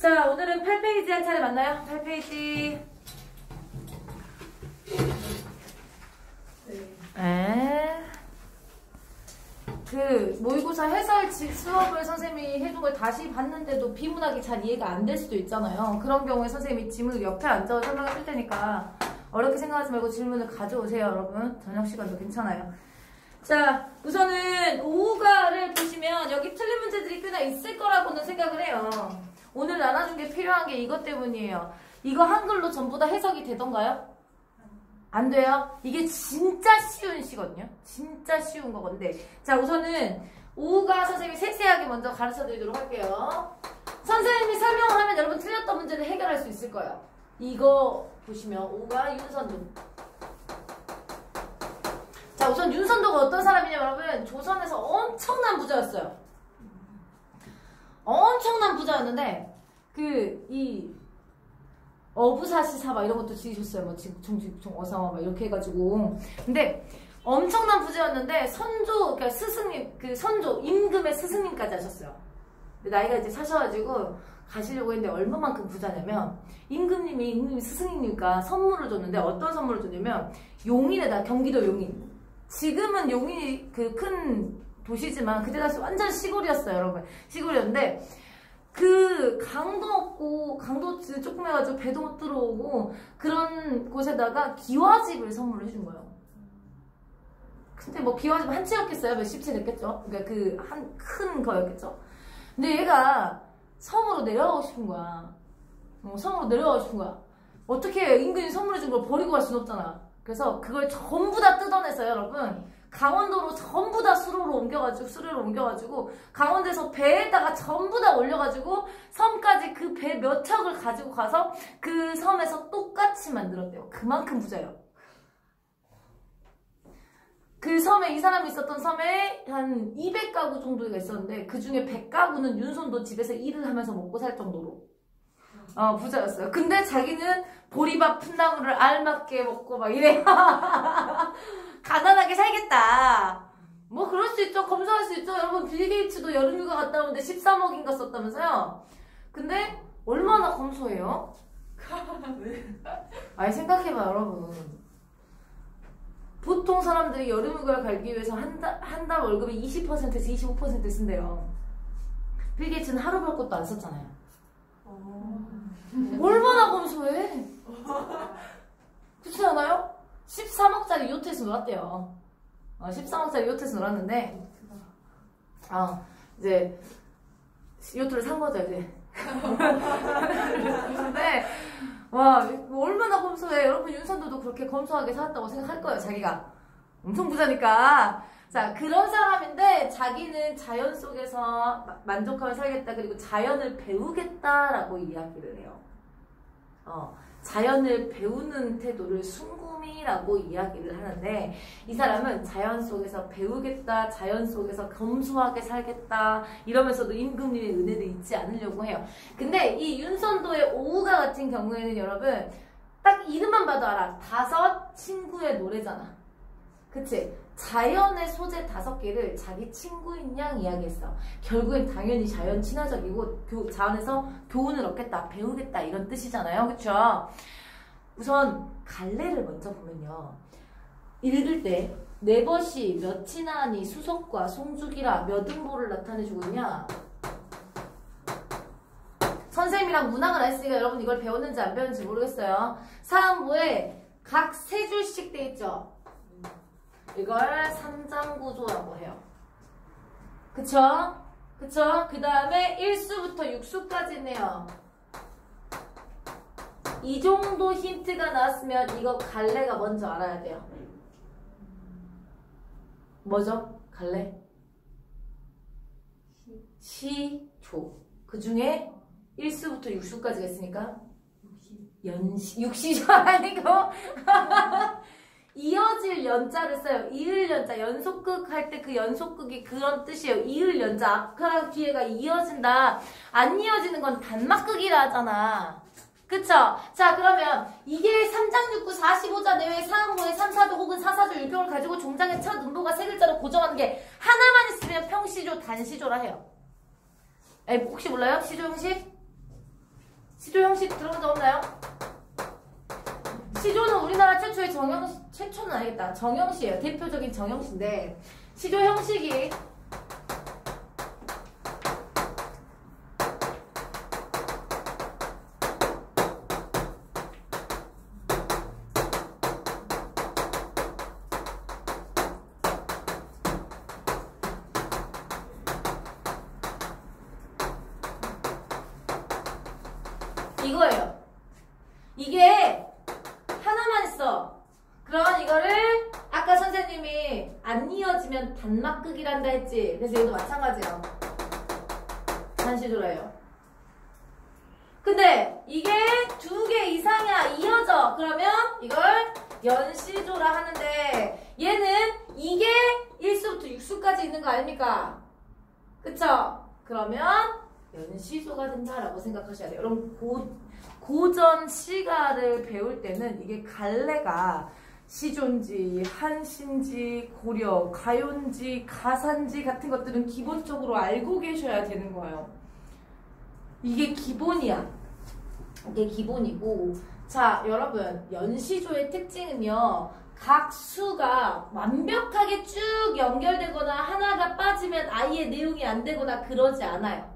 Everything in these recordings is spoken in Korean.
자, 오늘은 8페이지 한 차례 맞나요? 8페이지. 그 모의고사 해설 수업을 선생님이 해준 걸 다시 봤는데도 비문학이 잘 이해가 안 될 수도 있잖아요. 그런 경우에 선생님이 질문을 옆에 앉아서 설명해 줄 테니까 어렵게 생각하지 말고 질문을 가져오세요, 여러분. 저녁 시간도 괜찮아요. 자, 우선은 오후가를 보시면 여기 틀린 문제들이 꽤나 있을 거라고는 생각을 해요. 오늘 나눠준 게 필요한 게 이것 때문이에요. 이거 한글로 전부 다 해석이 되던가요? 안 돼요? 이게 진짜 쉬운 시거든요. 진짜 쉬운 거건데. 자, 우선은 오후가 선생님이 세세하게 먼저 가르쳐 드리도록 할게요. 선생님이 설명을 하면 여러분 틀렸던 문제를 해결할 수 있을 거예요. 이거 보시면 오후가 윤선도. 자, 우선 윤선도가 어떤 사람이냐면 여러분 조선에서 엄청난 부자였어요. 엄청난 부자였는데 이 어부사시사 막 이런 것도 지으셨어요. 뭐 어사와 막 이렇게 해가지고. 근데 엄청난 부자였는데 선조, 그러니까 스승님, 그 선조 임금의 스승님까지 하셨어요. 근데 나이가 이제 사셔가지고 가시려고 했는데 얼마만큼 부자냐면 임금님이 스승님이니까 선물을 줬는데 어떤 선물을 줬냐면 용인에다, 경기도 용인. 지금은 용인이 그 큰 도시지만 그때 당시 완전 시골이었어요, 여러분. 시골이었는데 그 강도 없고 강도 조금 해가지고 배도 못 들어오고 그런 곳에다가 기와집을 선물을 해준 거예요. 근데 뭐 기와집 한 채였겠어요? 몇십 채 됐겠죠? 그러니까 그 한 큰 거였겠죠? 근데 얘가 섬으로 내려가고 싶은 거야. 섬으로 내려가고 싶은 거야. 어떻게 임금이 선물해준 걸 버리고 갈 수는 없잖아. 그래서 그걸 전부 다 뜯어내서요, 여러분. 강원도로 전부 다 수로로 옮겨가지고 강원도에서 배에다가 전부 다 올려가지고 섬까지 그 배 몇 척을 가지고 가서 그 섬에서 똑같이 만들었대요. 그만큼 부자예요. 그 섬에 이 사람이 있었던 섬에 한 200가구 정도가 있었는데 그 중에 100가구는 윤선도 집에서 일을 하면서 먹고 살 정도로 부자였어요. 근데 자기는 보리밥 푼나물을 알맞게 먹고 막 이래. 가난하게 살겠다. 뭐 그럴 수 있죠. 검소할 수 있죠. 여러분 빌 게이츠도 여름휴가 갔다 오는데 13억인가 썼다면서요. 근데 얼마나 검소해요? 아니 생각해봐요, 여러분. 보통 사람들이 여름휴가를 가기 위해서 한 달 월급의 20%에서 25% 쓴대요. 빌 게이츠는 하루 벌 것도 안 썼잖아요. 얼마나 검소해? 그렇지 않아요? 13억짜리 요트에서 놀았대요. 13억짜리 요트에서 놀았는데 이제 요트를 산 거죠, 이제. 근데 와, 얼마나 검소해. 여러분 윤선도도 그렇게 검소하게 살았다고 생각할 거예요, 자기가. 엄청 부자니까. 자, 그런 사람인데 자기는 자연 속에서 만족하며 살겠다. 그리고 자연을 배우겠다라고 이야기를 해요. 자연을 배우는 태도를 순구미라고 이야기를 하는데 이 사람은 자연 속에서 배우겠다, 자연 속에서 검소하게 살겠다 이러면서도 임금님의 은혜를 잊지 않으려고 해요. 근데 이 윤선도의 오후가 같은 경우에는 여러분 딱 이름만 봐도 알아. 5 친구의 노래잖아. 그치? 자연의 소재 5개를 자기 친구인 양 이야기했어. 결국엔 당연히 자연 친화적이고 자연에서 교훈을 얻겠다, 배우겠다 이런 뜻이잖아요. 그쵸? 우선 갈래를 먼저 보면요. 읽을 때 네벗이 몇이나 하니 수석과 송죽이라 몇 음보를 나타내주고 있냐? 선생님이랑 문학을 안 했으니까 여러분 이걸 배웠는지 안 배웠는지 모르겠어요. 사음부에 각 3줄씩 돼 있죠? 이걸 3장구조라고 해요. 그쵸? 그쵸? 그 다음에 1수부터 6수까지네요. 이 정도 힌트가 나왔으면 이거 갈래가 먼저 알아야 돼요. 뭐죠? 갈래? 시조. 그 중에 1수부터 6수까지가 있으니까 육시조 아니고 이어질 연자를 써요. 이을 연자, 연속극 할 때 그 연속극이 그런 뜻이에요. 이을 연자, 앞과 뒤에가 이어진다. 안 이어지는 건 단막극이라 하잖아. 그쵸? 자, 그러면 이게 3장 6구 45자 내외의 사음보의 3, 4조 혹은 4, 4조 율법을 가지고 종장의 첫 음보가 3글자로 고정하는 게 하나만 있으면 평시조, 단시조라 해요. 혹시 몰라요? 시조 형식? 시조 형식 들어본 적 없나요? 시조는 우리나라 최초의 최초는 아니겠다. 정형시예요. 대표적인 정형시인데 시조 형식이 이거예요. 이게 하나만 있어. 그럼 이거를 아까 선생님이 안 이어지면 단막극이란다 했지. 그래서 얘도 마찬가지예요. 단시조라예요. 근데 이게 2개 이상이야. 이어져. 그러면 이걸 연시조라 하는데 얘는 이게 1수부터 6수까지 있는 거 아닙니까? 그쵸? 그러면 연시조가 된다라고 생각하셔야 돼요. 여러분 고전 시가를 배울 때는 이게 갈래가 시조인지 한시인지 고려, 가요인지 가사인지 같은 것들은 기본적으로 알고 계셔야 되는 거예요. 이게 기본이야. 이게 기본이고 자 여러분 연시조의 특징은요. 각 수가 완벽하게 쭉 연결되거나 하나가 빠지면 아예 내용이 안 되거나 그러지 않아요.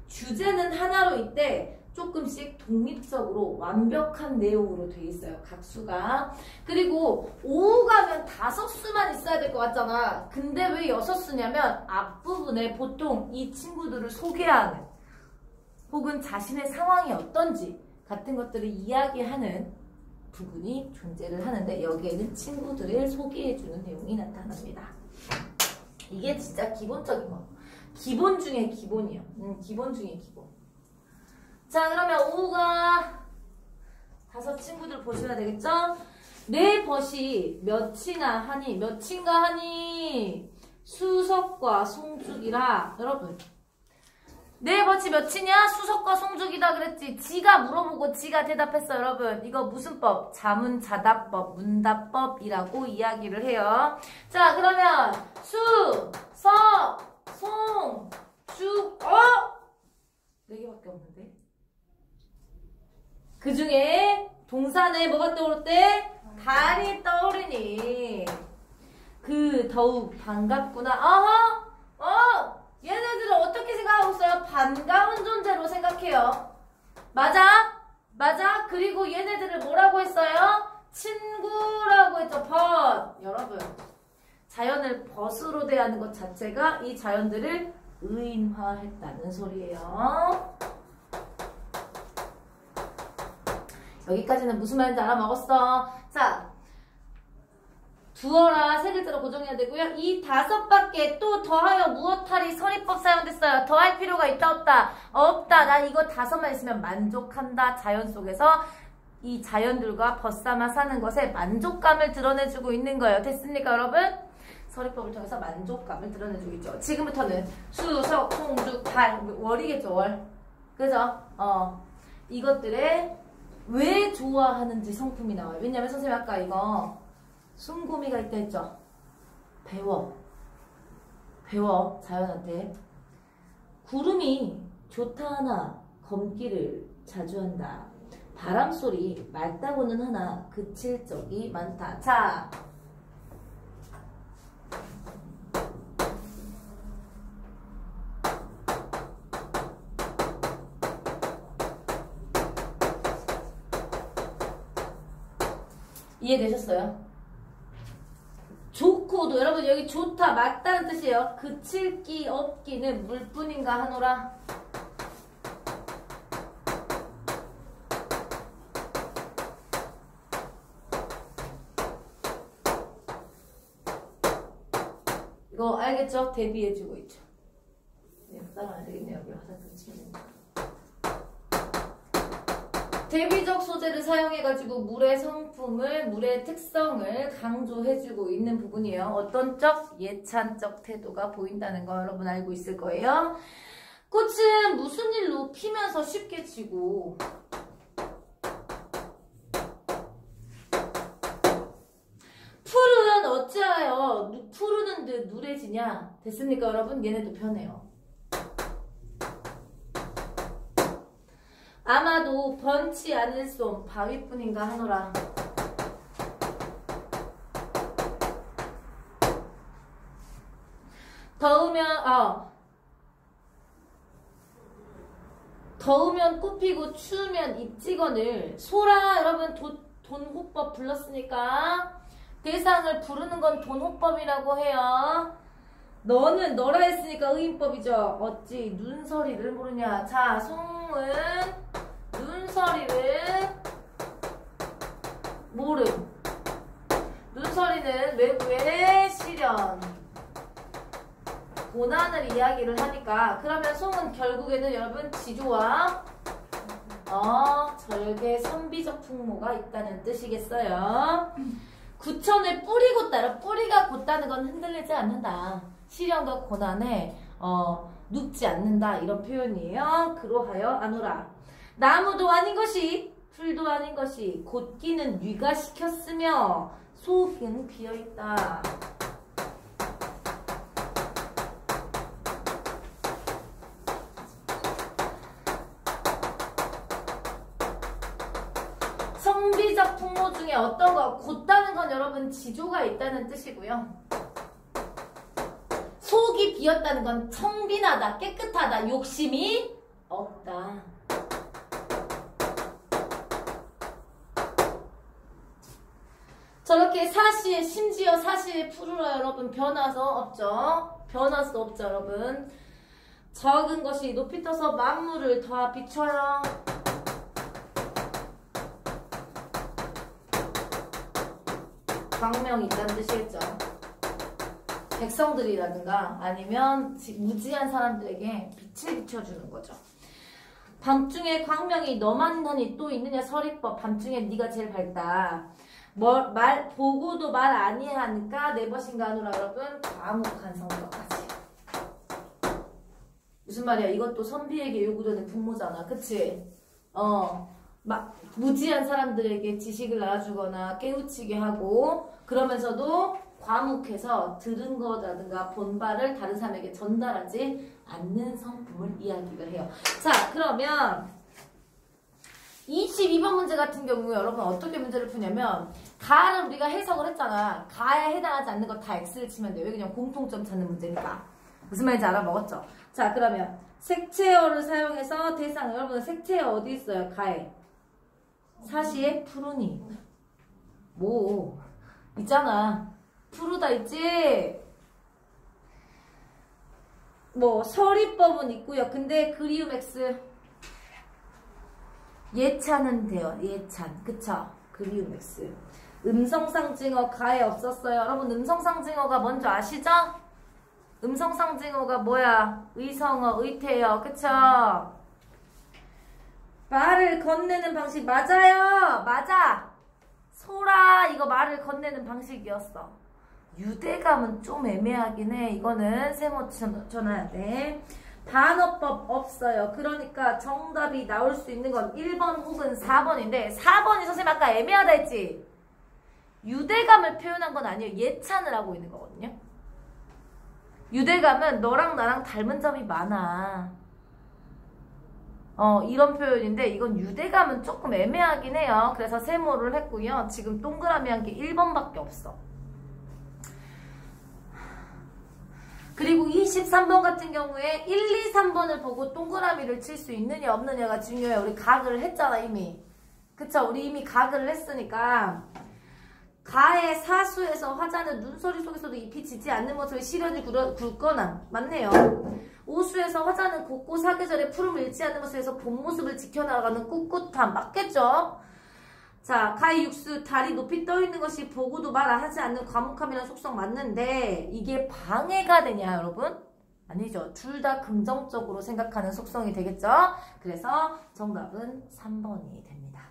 주제는 하나로 있대 조금씩 독립적으로 완벽한 내용으로 돼 있어요. 각 수가. 그리고 5 가면 5수만 있어야 될 것 같잖아. 근데 왜 6수냐면 앞부분에 보통 이 친구들을 소개하는 혹은 자신의 상황이 어떤지 같은 것들을 이야기하는 부분이 존재를 하는데 여기에는 친구들을 소개해주는 내용이 나타납니다. 이게 진짜 기본적인 거. 기본 중에 기본이에요. 기본 중에 기본. 자 그러면 5가 5 친구들 보셔야 되겠죠? 내 벗이 몇이나 하니 몇인가 하니 수석과 송죽이라 여러분 내 벗이 몇이냐? 수석과 송죽이다 그랬지. 지가 물어보고 지가 대답했어 여러분. 이거 무슨 법? 자문자답법, 문답법이라고 이야기를 해요. 자 그러면 수, 석, 송, 죽, 4개밖에 없는데 그 중에 동사에 뭐가 떠오르대? 달이 떠오르니 그 더욱 반갑구나. 얘네들은 어떻게 생각하고 있어요? 반가운 존재로 생각해요. 맞아? 맞아? 그리고 얘네들을 뭐라고 했어요? 친구라고 했죠. 벗. 여러분 자연을 벗으로 대하는 것 자체가 이 자연들을 의인화했다는 소리예요. 여기까지는 무슨 말인지 알아먹었어. 자, 두어라 세 글자로 고정해야 되고요. 이 5밖에 또 더하여 무엇하리 서리법 사용됐어요. 더할 필요가 있다 없다? 없다. 난 이거 5만 있으면 만족한다. 자연 속에서 이 자연들과 벗삼아 사는 것에 만족감을 드러내주고 있는 거예요. 됐습니까 여러분? 서리법을 통해서 만족감을 드러내주고 있죠. 지금부터는 수, 석, 송, 죽, 달 월이겠죠. 월. 그죠? 이것들의 왜 좋아하는지 성품이 나와요. 왜냐면 선생님 아까 이거 숨고미가 있다 했죠. 배워 자연한테. 구름이 좋다 하나 검기를 자주 한다. 바람소리 맑다고는 하나 그칠 적이 많다. 자 이해되셨어요? 좋고도 여러분 여기 좋다 맑다는 뜻이에요. 그칠 기 없기는 물뿐인가 하노라. 이거 알겠죠? 대비해주고 있죠. 따라가야 되겠네요. 여기 화살표 치면 됩니다. 대비적 소재를 사용해가지고 물의 성품을, 물의 특성을 강조해주고 있는 부분이에요. 어떤 적? 예찬적 태도가 보인다는 거 여러분 알고 있을 거예요. 꽃은 무슨 일로 피면서 쉽게 지고 풀은 어찌하여 푸르는 듯 누래지냐? 됐습니까 여러분? 얘네도 편해요. 아마도 번치 않을 솜 바위뿐인가 하노라. 더우면 꽃 피고 추우면 입직언을. 소라 여러분 돈호법 불렀으니까 대상을 부르는 건 돈호법이라고 해요. 너는 너라 했으니까 의인법이죠. 어찌 눈서리를 모르냐. 자, 송은 눈서리를 모름. 눈서리는 외부의 시련, 고난을 이야기를 하니까, 그러면 송은 결국에는 여러분 지조와 절개 선비적 풍모가 있다는 뜻이겠어요. 구천을 뿌리 곧다라. 뿌리가 곧다는 건 흔들리지 않는다. 시련과 고난에 눕지 않는다. 이런 표현이에요. 그로하여 아노라. 나무도 아닌 것이 풀도 아닌 것이 곧기는 뉘가 시켰으며 속은 비어있다. 성비적 풍모 중에 어떤 거? 곧다는 건 여러분 지조가 있다는 뜻이고요. 속이 비었다는 건 청빈하다, 깨끗하다, 욕심이 없다. 저렇게 사시에, 심지어 사시에 푸르러 여러분 변화서 없죠? 변화서 없죠 여러분. 적은 것이 높이 떠서 만물을 더 비춰요. 광명이 있다는 뜻이겠죠. 백성들이라든가 아니면 무지한 사람들에게 빛을 비춰주는 거죠. 밤중에 광명이 너만하니 또 있느냐 서리법. 밤중에 네가 제일 밝다. 보고도 말 아니하니까 내 것인가 하노라. 여러분 과묵한 성격까지. 무슨 말이야? 이것도 선비에게 요구되는 풍모잖아. 그치? 무지한 사람들에게 지식을 나눠주거나 깨우치게 하고, 그러면서도 과묵해서 들은 거라든가 본 바를 다른 사람에게 전달하지 않는 성품을 이야기를 해요. 자, 그러면 22번 문제 같은 경우에 여러분 어떻게 문제를 푸냐면, 가를 우리가 해석을 했잖아. 가에 해당하지 않는 거 다 X를 치면 돼요. 여기 그냥 공통점 찾는 문제니까. 무슨 말인지 알아먹었죠? 자, 그러면 색채어를 사용해서 대상. 여러분 색채어 어디 있어요? 가에. 사시에 푸르니. 뭐 있잖아. 푸르다 있지? 뭐 서리법은 있고요. 근데 그리움 X 예찬은 돼요. 예찬. 그쵸? 그리움 X. 음성상징어 가에 없었어요. 여러분 음성상징어가 뭔지 아시죠? 음성상징어가 뭐야? 의성어, 의태어. 그쵸? 말을 건네는 방식 맞아요. 맞아. 소라 이거 말을 건네는 방식이었어. 유대감은 좀 애매하긴 해. 이거는 세모 쳐놔야 돼. 반어법 없어요. 그러니까 정답이 나올 수 있는 건 1번 혹은 4번인데 4번이 선생님 아까 애매하다 했지? 유대감을 표현한 건 아니에요. 예찬을 하고 있는 거거든요. 유대감은 너랑 나랑 닮은 점이 많아. 이런 표현인데 이건 유대감은 조금 애매하긴 해요. 그래서 세모를 했고요. 지금 동그라미 한 게 1번밖에 없어. 그리고 23번 같은 경우에 1, 2, 3번을 보고 동그라미를 칠 수 있느냐 없느냐가 중요해요. 우리 각을 했잖아 이미. 그쵸? 우리 이미 각을 했으니까 가의 사수에서 화자는 눈소리 속에서도 잎이 지지 않는 모습에 시련이 굵거나 맞네요. 오수에서 화자는 곱고 사계절에 푸름을 잃지 않는 모습에서 본 모습을 지켜나가는 꿋꿋함 맞겠죠? 자, 가의 육수 다리 높이 떠있는 것이 보고도 말하지 않는 과묵함이라는 속성 맞는데 이게 방해가 되냐 여러분? 아니죠. 둘 다 긍정적으로 생각하는 속성이 되겠죠? 그래서 정답은 3번이 됩니다.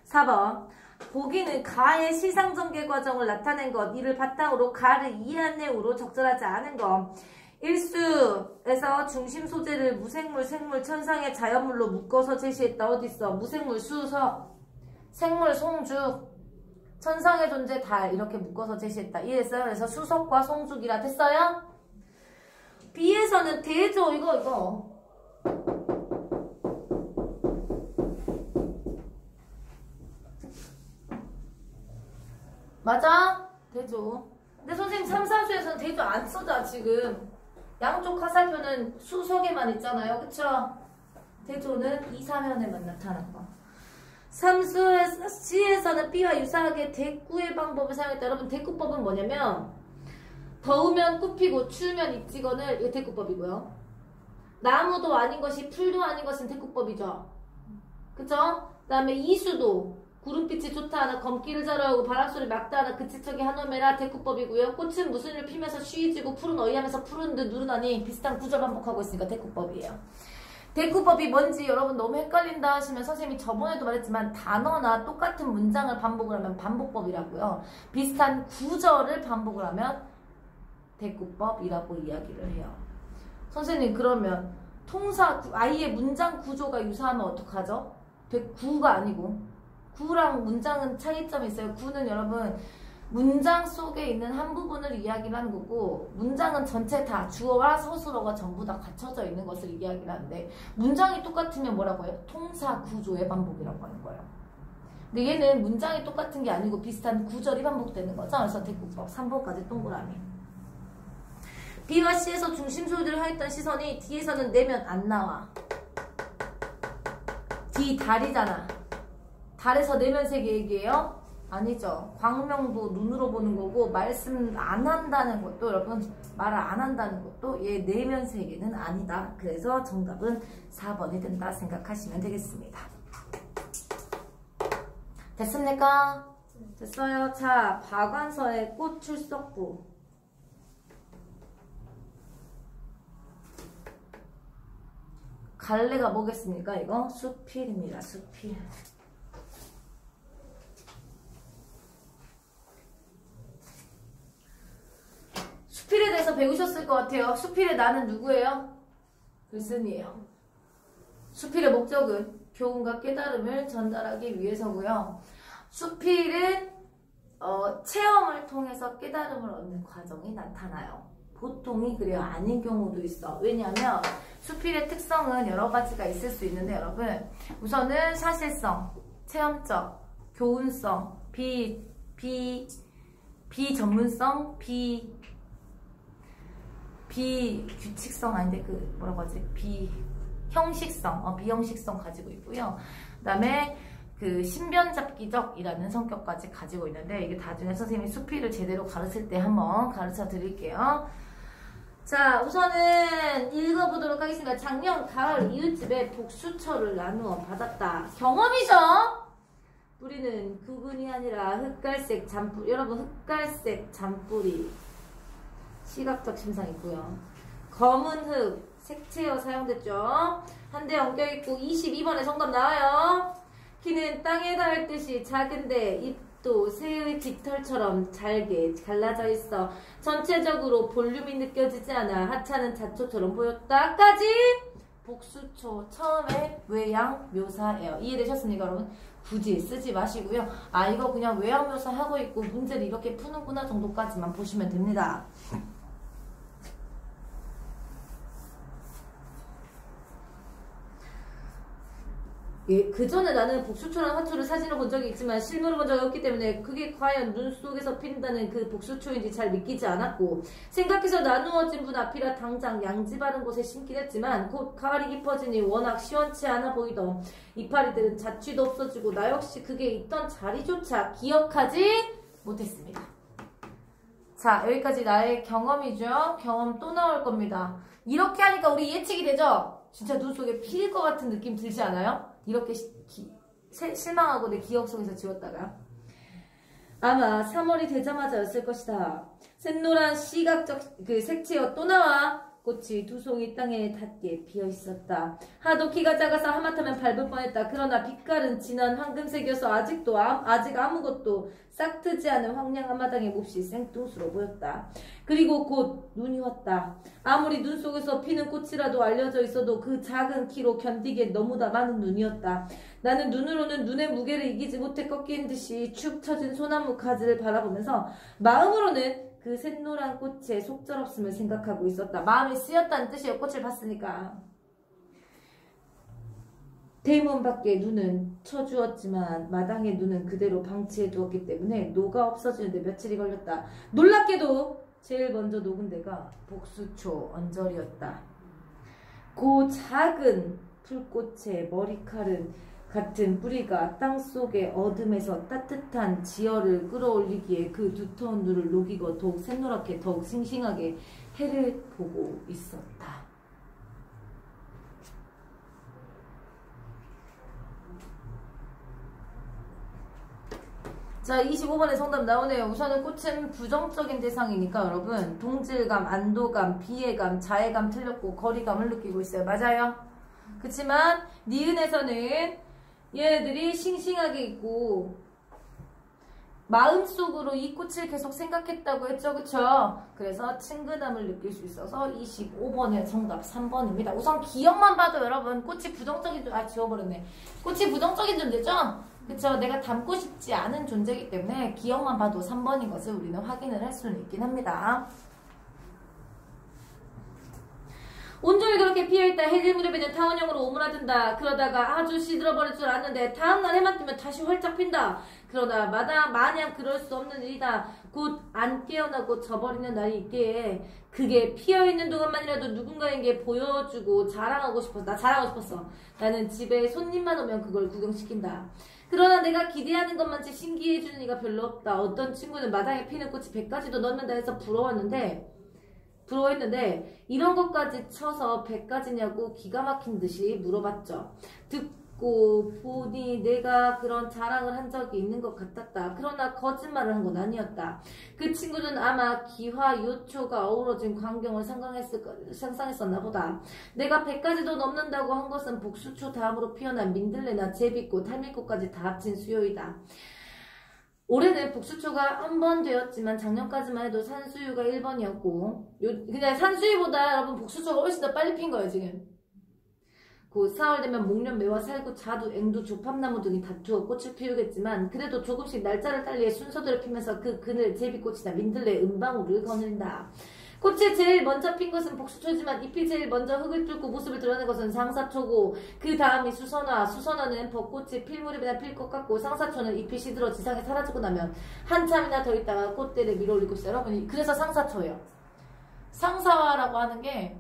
4번 보기는 가의 시상전개 과정을 나타낸 것, 이를 바탕으로 가를 이해한 내용으로 적절하지 않은 것. 일수에서 중심 소재를 무생물, 생물, 천상의 자연물로 묶어서 제시했다. 어디 있어? 무생물, 수석, 생물, 송죽, 천상의 존재, 달 이렇게 묶어서 제시했다. 이해했어요? 그래서 수석과 송죽이라 됐어요? B에서는 대조 이거 맞아? 대조. 근데 선생님 3, 4수에서는 대조 안 써자 지금. 양쪽 화살표는 수석에만 있잖아요. 그쵸? 대조는 2, 3면에만 나타난 거. 3수에서는 B와 유사하게 대꾸의 방법을 사용했다. 여러분 대꾸법은 뭐냐면 더우면 굽히고 추우면 입지건을 이거 대꾸법이고요. 나무도 아닌 것이 풀도 아닌 것은 대꾸법이죠. 그쵸? 그 다음에 이수도 구름빛이 좋다 하나 검기를 자라고 바람소리 막다 하나 그치척이 한오매라 대꾸법이고요. 꽃은 무슨 일 피면서 쉬지고 풀은 어이하면서 푸른 듯 누르나니 비슷한 구절 반복하고 있으니까 대꾸법이에요. 대꾸법이 뭔지 여러분 너무 헷갈린다 하시면 선생님이 저번에도 말했지만 단어나 똑같은 문장을 반복을 하면 반복법이라고요. 비슷한 구절을 반복을 하면 대꾸법이라고 이야기를 해요. 선생님 그러면 통사 아이의 문장 구조가 유사하면 어떡하죠? 구가 아니고 구랑 문장은 차이점이 있어요. 구는 여러분 문장 속에 있는 한 부분을 이야기를 하는 거고 문장은 전체 다 주어와 서술어가 전부 다 갖춰져 있는 것을 이야기를 하는데 문장이 똑같으면 뭐라고 해요? 통사 구조의 반복이라고 하는 거예요. 근데 얘는 문장이 똑같은 게 아니고 비슷한 구절이 반복되는 거죠. 그래서 대꾸법 3번까지 동그라미. B와 C에서 중심 소유들을 하였던 시선이 D에서는 내면 안 나와. D 달이잖아. 달에서 내면색이 얘기해요? 아니죠. 광명도 눈으로 보는 거고 말씀 안 한다는 것도 여러분 말을 안 한다는 것도 얘 내면색에는 아니다. 그래서 정답은 4번이 된다 생각하시면 되겠습니다. 됐습니까? 됐어요. 자, 박완서의 꽃 출석부. 갈래가 뭐겠습니까? 이거 수필입니다. 수필. 수필에 대해서 배우셨을 것 같아요. 수필의 나는 누구예요? 글쓴이에요. 수필의 목적은 교훈과 깨달음을 전달하기 위해서고요. 수필은 체험을 통해서 깨달음을 얻는 과정이 나타나요. 보통이 그래요. 아닌 경우도 있어. 왜냐하면 수필의 특성은 여러 가지가 있을 수 있는데 여러분 우선은 사실성, 체험적, 교훈성, 비전문성, 비규칙성 아닌데 그 뭐라고 하지? 비형식성, 비형식성 가지고 있고요. 그 다음에 그 신변잡기적이라는 성격까지 가지고 있는데 이게 나중에 선생님이 수필을 제대로 가르칠 때 한번 가르쳐 드릴게요. 자, 우선은 읽어보도록 하겠습니다. 작년 가을 이웃집에 복수처를 나누어 받았다. 경험이죠? 뿌리는 구근이 아니라 흑갈색 잔뿌리. 여러분 흑갈색 잔뿌리 시각적 심상 있고요. 검은 흙 색채어 사용됐죠. 한 대 엉겨있고 22번에 정답 나와요. 키는 땅에 닿을 듯이 작은데 입도 새의 깃털처럼 잘게 갈라져 있어 전체적으로 볼륨이 느껴지지 않아 하찮은 자초처럼 보였다까지 복수초 처음에 외양 묘사예요. 이해되셨습니까 여러분? 굳이 쓰지 마시고요. 아 이거 그냥 외양 묘사 하고 있고 문제를 이렇게 푸는구나 정도까지만 보시면 됩니다. 예, 그 전에 나는 복수초라는 화초를 사진을 본 적이 있지만 실물을 본 적이 없기 때문에 그게 과연 눈 속에서 핀다는 그 복수초인지 잘 믿기지 않았고 생각해서 나누어진 분 앞이라 당장 양지 바른 곳에 심긴 했지만 곧 가을이 깊어지니 워낙 시원치 않아 보이던 이파리들은 자취도 없어지고 나 역시 그게 있던 자리조차 기억하지 못했습니다. 자 여기까지 나의 경험이죠. 경험 또 나올 겁니다. 이렇게 하니까 우리 예측이 되죠? 진짜 눈 속에 필 것 같은 느낌 들지 않아요? 이렇게 실망하고 내 기억 속에서 지웠다가 아마 3월이 되자마자였을 것이다. 샛노란 시각적 그 색채어 또 나와. 꽃이 두 송이 땅에 닿게 피어있었다. 하도 키가 작아서 하마터면 밟을 뻔했다. 그러나 빛깔은 진한 황금색이어서 아직 아무것도 싹트지 않은 황량한 마당의 몹시 생뚱스러워 보였다. 그리고 곧 눈이 왔다. 아무리 눈 속에서 피는 꽃이라도 알려져 있어도 그 작은 키로 견디기엔 너무나 많은 눈이었다. 나는 눈으로는 눈의 무게를 이기지 못해 꺾인 듯이 축 처진 소나무 가지를 바라보면서 마음으로는 그 샛노란 꽃의 속절없음을 생각하고 있었다. 마음이 쓰였다는 뜻이에요. 꽃을 봤으니까. 대문 밖에 눈은 쳐주었지만 마당에 눈은 그대로 방치해 두었기 때문에 노가 없어지는데 며칠이 걸렸다. 놀랍게도 제일 먼저 녹은 데가 복수초 언저리였다. 그 작은 풀꽃의 머리칼은 같은 뿌리가 땅속의 어둠에서 따뜻한 지열을 끌어올리기에 그 두터운 눈을 녹이고 더욱 샛노랗게 더욱 싱싱하게 해를 보고 있었다. 자, 25번의 정답 나오네요. 우선은 꽃은 부정적인 대상이니까 여러분 동질감, 안도감, 비애감, 자애감 틀렸고 거리감을 느끼고 있어요. 맞아요? 그치만 니은에서는 얘네들이 싱싱하게 있고 마음속으로 이 꽃을 계속 생각했다고 했죠. 그쵸? 그래서 친근함을 느낄 수 있어서 25번의 정답 3번입니다. 우선 기억만 봐도 여러분 꽃이 부정적인 지워버렸네. 꽃이 부정적인 존재죠? 그쵸? 내가 닮고 싶지 않은 존재이기 때문에 기억만 봐도 3번인 것을 우리는 확인을 할 수는 있긴 합니다. 온종일 그렇게 피어있다. 해질 무렵에는 타원형으로 오므라든다. 그러다가 아주 시들어버릴 줄 알았는데 다음날 해만 뜨면 다시 활짝 핀다. 그러나 마냥 그럴 수 없는 일이다. 곧 안 깨어나고 져버리는 날이 있기에 그게 피어있는 동안만이라도 누군가에게 보여주고 자랑하고 싶었어. 나 자랑하고 싶었어. 나는 집에 손님만 오면 그걸 구경시킨다. 그러나 내가 기대하는 것만치 신기해주는 이가 별로 없다. 어떤 친구는 마당에 피는 꽃이 100가지도 넘는다 해서 부러워했는데 이런 것까지 쳐서 100가지냐고 기가 막힌 듯이 물어봤죠. 듣고 보니 내가 그런 자랑을 한 적이 있는 것 같았다. 그러나 거짓말을 한 건 아니었다. 그 친구는 아마 기화 요초가 어우러진 광경을 상상했었나 보다. 내가 100가지도 넘는다고 한 것은 복수초 다음으로 피어난 민들레나 제비꽃, 할미꽃까지 다 합친 수요이다. 올해는 복수초가 한 번 되었지만 작년까지만 해도 산수유가 1번이었고 그냥 산수유보다 여러분 복수초가 훨씬 더 빨리 핀 거예요 지금. 곧 4월 되면 목련, 매화, 살구, 자두, 앵두, 조팝나무 등이 다투어 꽃을 피우겠지만 그래도 조금씩 날짜를 달리해 순서대로 피면서 그 그늘 제비꽃이나 민들레, 은방울을 거느린다. 꽃이 제일 먼저 핀 것은 복수초지만 잎이 제일 먼저 흙을 뚫고 모습을 드러낸 것은 상사초고 그 다음이 수선화. 수선화는 벚꽃이 필 무렵이나 필 것 같고 상사초는 잎이 시들어 지상에 사라지고 나면 한참이나 더 있다가 꽃대를 밀어올리고 있어요. 여러분 그래서 상사초예요. 상사화라고 하는 게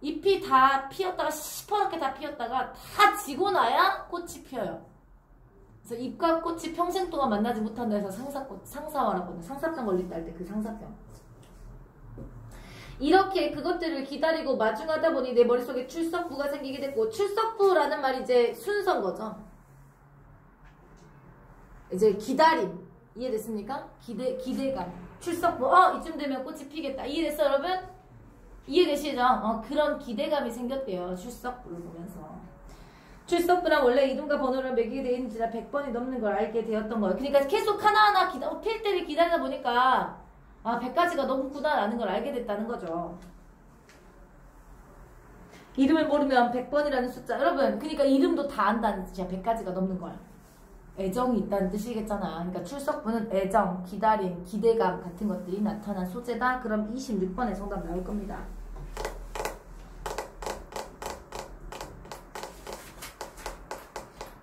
잎이 다 피었다가 시퍼렇게 다 피었다가 다 지고 나야 꽃이 피어요. 그래서 잎과 꽃이 평생 동안 만나지 못한다 해서 상사화라고 하는 상사병 걸린다 할 때 그 상사병. 이렇게 그것들을 기다리고 마중하다 보니 내 머릿속에 출석부가 생기게 됐고 출석부라는 말이 이제 순서인 거죠. 이제 기다림. 이해됐습니까? 기대감. 출석부. 이쯤 되면 꽃이 피겠다. 이해됐어 여러분? 이해되시죠? 그런 기대감이 생겼대요. 출석부를 보면서. 출석부란 원래 이름과 번호를 매기게 돼 있는지라 100번이 넘는 걸 알게 되었던 거예요. 그러니까 계속 하나하나 필 때를 기다리다 보니까 100가지가 넘구나 라는 걸 알게 됐다는 거죠. 이름을 모르면 100번이라는 숫자. 여러분 그러니까 이름도 다 안다는 뜻이야. 100가지가 넘는 걸. 애정이 있다는 뜻이겠잖아. 그러니까 출석부는 애정, 기다림, 기대감 같은 것들이 나타난 소재다. 그럼 26번의 정답 나올 겁니다.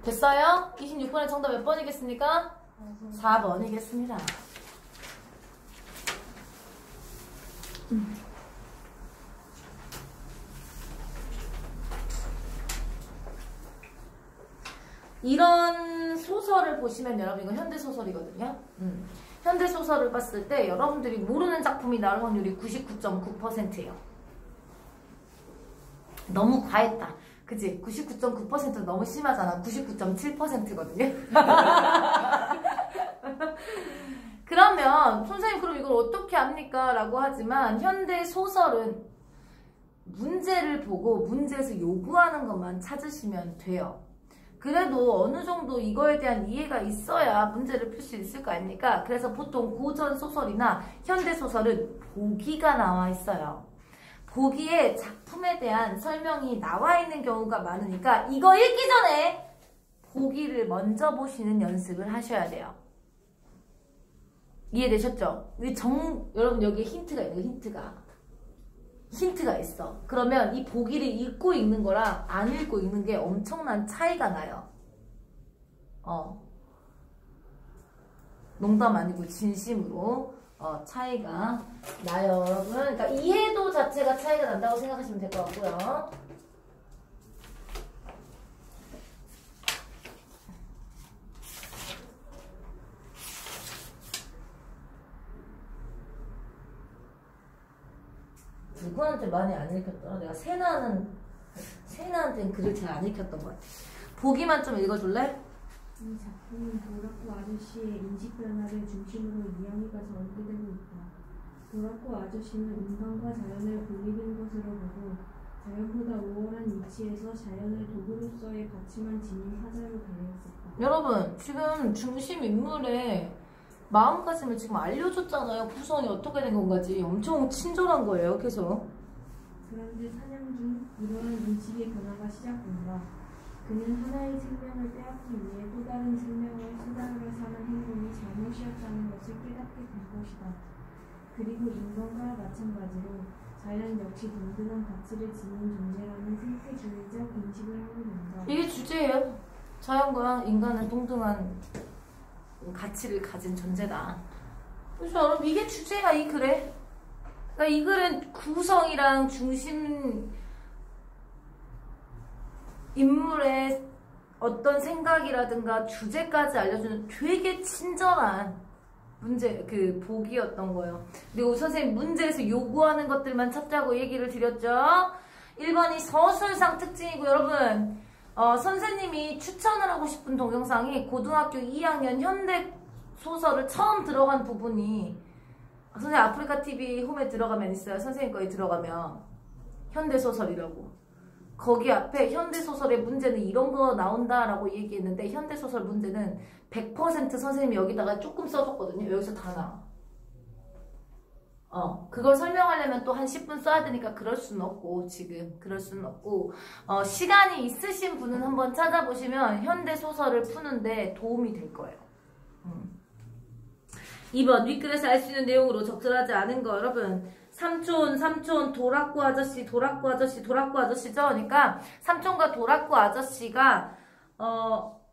됐어요? 26번의 정답 몇 번이겠습니까? 4번이겠습니다. 이런 소설을 보시면 여러분 이거 현대소설이거든요. 현대소설을 봤을 때 여러분들이 모르는 작품이 나올 확률이 99.9%예요. 너무 과했다. 그치? 99.9%는 너무 심하잖아. 99.7%거든요. 그러면 선생님 그럼 이걸 어떻게 합니까? 라고 하지만 현대소설은 문제를 보고 문제에서 요구하는 것만 찾으시면 돼요. 그래도 어느 정도 이거에 대한 이해가 있어야 문제를 풀 수 있을 거 아닙니까? 그래서 보통 고전소설이나 현대소설은 보기가 나와 있어요. 보기에 작품에 대한 설명이 나와 있는 경우가 많으니까 이거 읽기 전에 보기를 먼저 보시는 연습을 하셔야 돼요. 이해되셨죠? 여러분 여기 힌트가 있는 힌트가 힌트가 있어. 그러면 이 보기를 읽고 읽는 거랑 안 읽고 읽는 게 엄청난 차이가 나요. 농담 아니고 진심으로 차이가 나요, 여러분. 그러니까 이해도 자체가 차이가 난다고 생각하시면 될 것 같고요. 누구한테 많이 안 읽혔더라? 내가 세나한테는 글을 잘 안 읽혔던 것 같아. 보기만 좀 읽어줄래? 이 작품은 도라코 아저씨의 인식 변화를 중심으로 이야기가 전개되고 있다. 도라코 아저씨는 인간과 자연을 분리된 것으로 보고 자연보다 우월한 위치에서 자연을 도구로서의 가치만 지닌 사자로 대했었다. 여러분, 지금 중심 인물의 마음가짐을 지금 알려줬잖아요. 구성이 어떻게 된 건가지. 엄청 친절한 거예요, 계속. 그런데 사냥 중 이러한 인식의 변화가 시작된다. 그는 하나의 생명을 빼앗기 위해 또 다른 생명을 수단으로 사는 행동이 잘못이었다는 것을 깨닫게 된 것이다. 그리고 인간과 마찬가지로 자연 역시 동등한 가치를 지닌 존재라는 생태주의적 인식을 하게 된다. 이게 주제예요. 자연과 인간은 동등한 가치를 가진 존재다. 그렇죠, 여러분? 이게 주제야, 이 글에. 그러니까 이 글은 구성이랑 중심 인물의 어떤 생각이라든가 주제까지 알려주는 되게 친절한 그 복이었던 거예요. 그리고 선생님 문제에서 요구하는 것들만 찾자고 얘기를 드렸죠. 1번이 서술상 특징이고, 여러분 선생님이 추천을 하고 싶은 동영상이 고등학교 2학년 현대 소설을 처음 들어간 부분이 선생님 아프리카TV 홈에 들어가면 있어요. 선생님 거에 들어가면 현대소설이라고. 거기 앞에 현대소설의 문제는 이런 거 나온다라고 얘기했는데 현대소설 문제는 100% 선생님이 여기다가 조금 써줬거든요. 여기서 다 나와. 그걸 설명하려면 또 한 10분 써야 되니까 그럴 수는 없고, 지금 그럴 수는 없고, 시간이 있으신 분은 한번 찾아보시면 현대소설을 푸는데 도움이 될 거예요. 2번 윗글에서 알 수 있는 내용으로 적절하지 않은 거, 여러분 삼촌 도라코 아저씨죠. 그러니까 삼촌과 도라코 아저씨가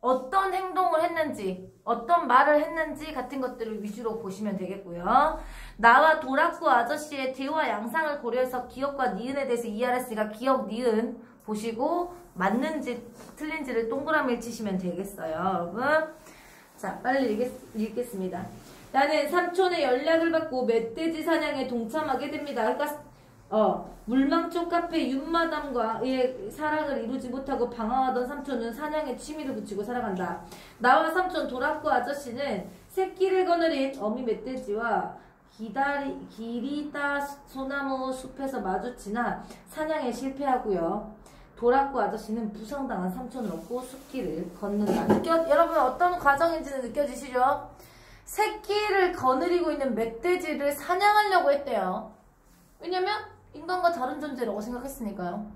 어떤 행동을 했는지, 어떤 말을 했는지 같은 것들을 위주로 보시면 되겠고요. 나와 도라코 아저씨의 대화 양상을 고려해서 기억과 니은에 대해서 이해했으니까 기억, 니은 보시고 맞는지 틀린지를 동그라미를 치시면 되겠어요, 여러분. 자, 빨리 읽겠습니다. 나는 삼촌의 연락을 받고 멧돼지 사냥에 동참하게 됩니다. 그러니까 물망초 카페 윤마담과의 사랑을 이루지 못하고 방황하던 삼촌은 사냥에 취미를 붙이고 살아간다. 나와 삼촌 도라코 아저씨는 새끼를 거느린 어미 멧돼지와 기리다 소나무 숲에서 마주치나 사냥에 실패하고요. 도라코 아저씨는 부상당한 삼촌을 얻고 숲길을 걷는다. 여러분 어떤 과정인지는 느껴지시죠? 새끼를 거느리고 있는 멧돼지를 사냥하려고 했대요. 왜냐면 인간과 다른 존재라고 생각했으니까요.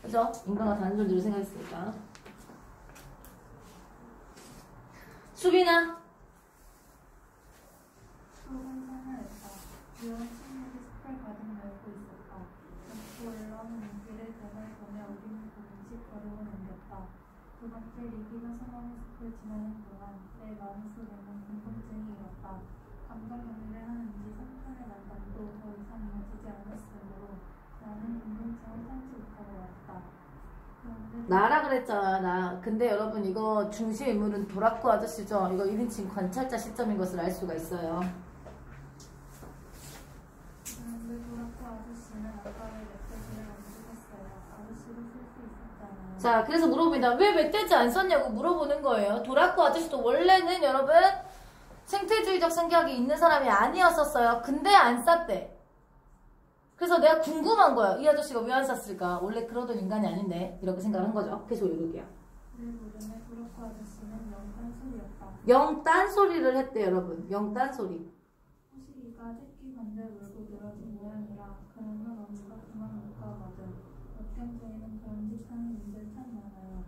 그죠? 인간과 다른 존재로 생각했으니까. 수빈아. 소방사냥했다. 유원 친구들이 숲을 가득 메우고 있었다. 잡고 올라오는 인기를 등을 보며 우리는 조금씩 걸음을 옮겼다. 두 번째 리기가 소나무 숲을 지나는 동안 내 마음속에는 궁금증이 일었다. 감정 연애를 하는지 삼촌의 만남도 더 이상 이어지지 않았으므로 나는 궁금증을 참지 못하고 왔다. 나라 그랬잖아. 근데 여러분 이거 중심 인물은 도라코 아저씨죠. 이거 1인칭 관찰자 시점인 것을 알 수가 있어요. 그런데 도라코 아저씨는 아까 왜 멧돼지를 안 죽였어요? 아저씨도 쓸 수 있었잖아요. 자, 그래서 물어봅니다. 왜 멧돼지 안 썼냐고 물어보는 거예요. 도라코 아저씨도 원래는 여러분 생태주의적 생각이 있는 사람이 아니었었어요. 근데 안 쌌대. 그래서 내가 궁금한 거야. 이 아저씨가 왜 안 쌌을까? 원래 그러던 인간이 아닌데 이렇게 생각을 한 거죠. 계속 읽을게요. 내 모름에 도라코 아저씨는 영딴소리였다. 영딴소리를 했대, 여러분. 영딴소리. 호식이가 새끼 건데 울고 늘어진 모양이라 그러면 언니가 그만 못 가거든. 역경중에는 그런 짓 하는 분들 참 많아요.